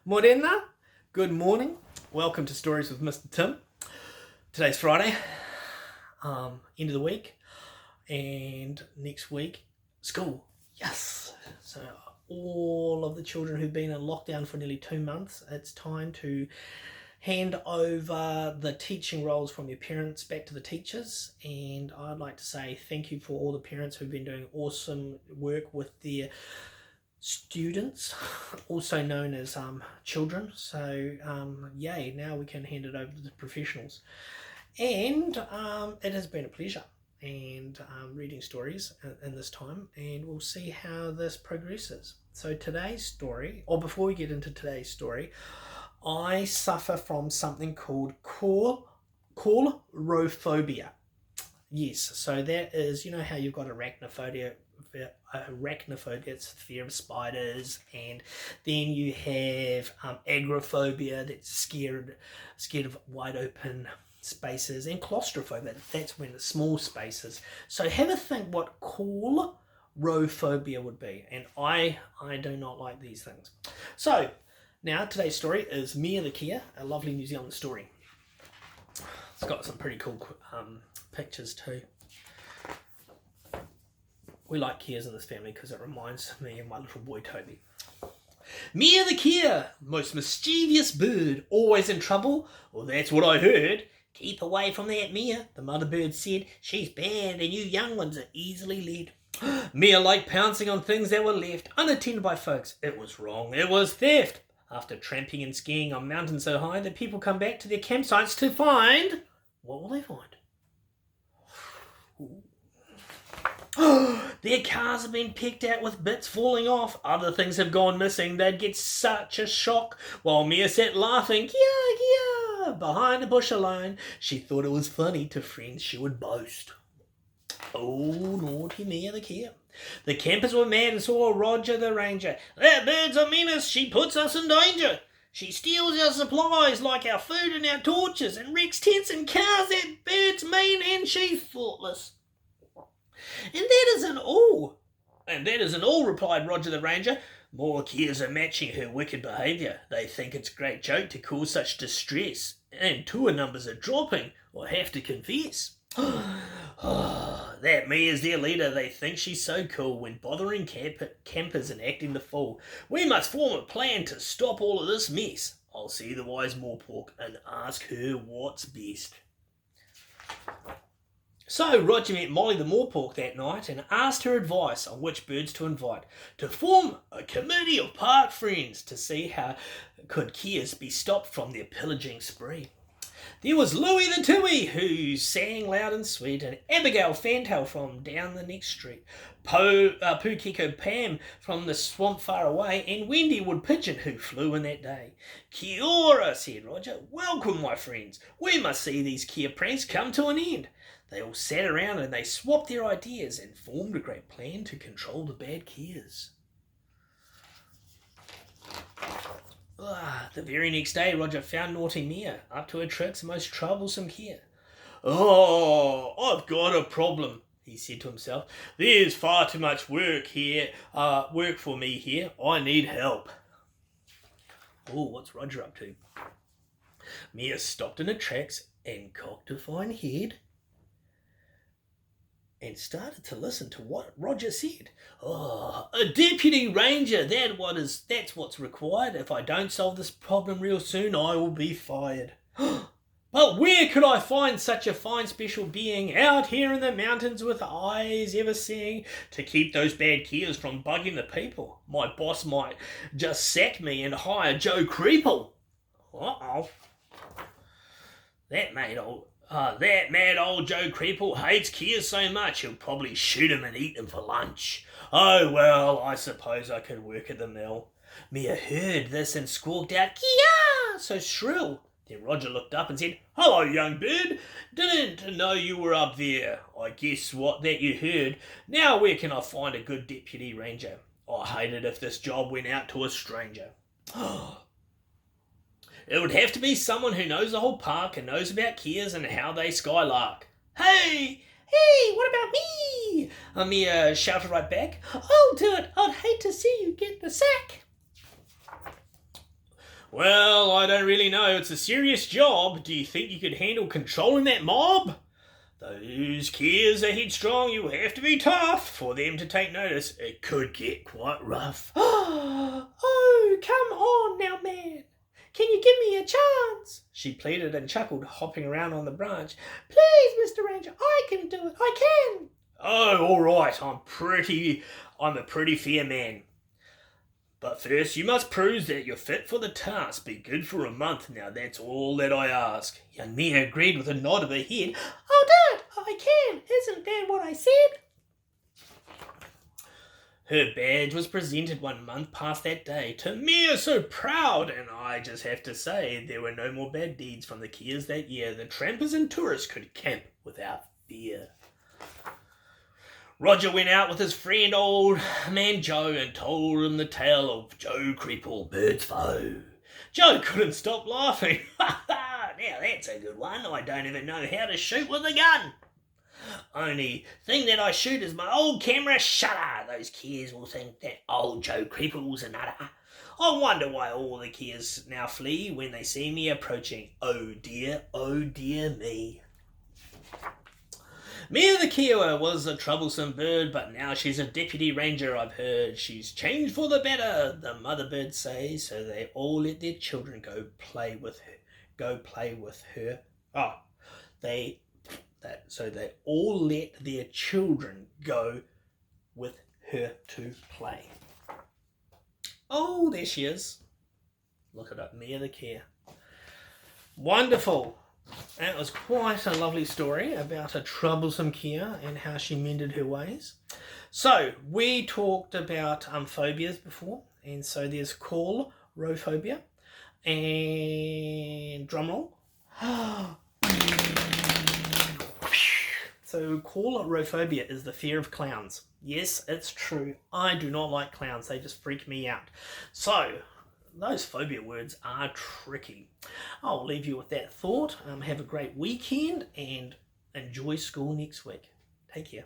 Morena, good morning. Welcome to Stories with Mr. Tim. Today's Friday, end of the week, and next week, school. Yes! So all of the children who've been in lockdown for nearly 2 months, it's time to hand over the teaching roles from your parents back to the teachers. And I'd like to say thank you for all the parents who've been doing awesome work with their students, also known as children. So yay, now we can hand it over to the professionals. And it has been a pleasure and reading stories in this time, and we'll see how this progresses. So today's story, or before we get into today's story, I suffer from something called coulrophobia. Yes, so that is, you know how you've got arachnophobia, it's fear of spiders, and then you have agoraphobia, that's scared of wide open spaces, and claustrophobia, that's when the small spaces. So have a think what coulrophobia would be, and I do not like these things. So now today's story is Mia the Kia, a lovely New Zealand story. It's got some pretty cool pictures too. We like Kias in this family because it reminds me of my little boy Toby. Mia the Kia, most mischievous bird, always in trouble. Well, that's what I heard. Keep away from that, Mia, the mother bird said. She's bad and you young ones are easily led. Mia liked pouncing on things that were left unattended by folks. It was wrong. It was theft. After tramping and skiing on mountains so high that people come back to their campsites to find... What will they find? Their cars have been picked out with bits falling off. Other things have gone missing. They'd get such a shock. While Mia sat laughing, kia, behind a bush alone. She thought it was funny to friends she would boast. Oh, naughty Mia the Kia. The campers were mad and saw Roger the Ranger. That bird's a menace. She puts us in danger. She steals our supplies like our food and our torches and wrecks tents and cars. That bird's mean and she's thoughtless. And that isn't all, replied Roger the Ranger. More Kias are matching her wicked behaviour. They think it's a great joke to cause such distress, and tour numbers are dropping, I have to confess. That me is their leader. They think she's so cool when bothering campers and acting the fool. We must form a plan to stop all of this mess. I'll see the wise morepork and ask her what's best. So Roger met Molly the morepork that night and asked her advice on which birds to invite to form a committee of park friends to see how could Kias be stopped from their pillaging spree. There was Louie the Tui, who sang loud and sweet, and Abigail Fantail from down the next street, Pukeko Pam from the swamp far away, and Wendy Wood Pigeon, who flew in that day. Kia ora, said Roger. Welcome, my friends. We must see these Kia pranks come to an end. They all sat around and they swapped their ideas and formed a great plan to control the bad Kias. The very next day, Roger found naughty Mia up to her tricks, the most troublesome Kia. Oh, I've got a problem, he said to himself. There's far too much work for me here. I need help. Oh, what's Roger up to? Mia stopped in her tracks and cocked a fine head and started to listen to what Roger said. Oh, a deputy ranger, that's what's required. If I don't solve this problem real soon, I will be fired. But where could I find such a fine special being out here in the mountains with eyes ever seeing to keep those bad Kias from bugging the people? My boss might just sack me and hire Joe Creeple. Uh-oh. That mad old Joe Creeple hates Kias so much he'll probably shoot him and eat them for lunch. Oh well, I suppose I could work at the mill. Mia heard this and squawked out, Kia! So shrill. Then Roger looked up and said, Hello, young bird. Didn't know you were up there. I guess that you heard. Now where can I find a good deputy ranger? I hate it if this job went out to a stranger. It would have to be someone who knows the whole park and knows about Kias and how they skylark. Hey, what about me? Mia shouted right back. I'll do it. I'd hate to see you get the sack. Well, I don't really know. It's a serious job. Do you think you could handle controlling that mob? Those kids are headstrong. You have to be tough for them to take notice. It could get quite rough. Oh, come on now, man. Can you give me a chance? She pleaded and chuckled, hopping around on the branch. Please, Mr. Ranger, I can do it. I can. Oh, all right. I'm a pretty fair man. But first, you must prove that you're fit for the task. Be good for a month. Now, that's all that I ask. Young Mia agreed with a nod of her head. I'll do it. I can. Isn't that what I said? Her badge was presented 1 month past that day. To Mia, so proud, and I just have to say, there were no more bad deeds from the Kias that year. The trampers and tourists could camp without fear. Roger went out with his friend old man Joe and told him the tale of Joe Creeple, Bird's foe. Joe couldn't stop laughing. Now that's a good one. I don't even know how to shoot with a gun. Only thing that I shoot is my old camera shutter. Those kids will think that old Joe Creeple's a nutter. I wonder why all the kids now flee when they see me approaching. Oh dear me. Mia the Kiowa was a troublesome bird, but now she's a deputy ranger, I've heard. She's changed for the better, the mother birds say, so they all let their children go play with her. So they all let their children go with her to play. Oh, there she is. Look it up, Mia the Kia. Wonderful. That was quite a lovely story about a troublesome Kia and how she mended her ways. So, we talked about phobias before, and so there's coulrophobia, and drumroll. So, coulrophobia is the fear of clowns. Yes, it's true. I do not like clowns. They just freak me out. So, those phobia words are tricky. I'll leave you with that thought. Have a great weekend and enjoy school next week. Take care.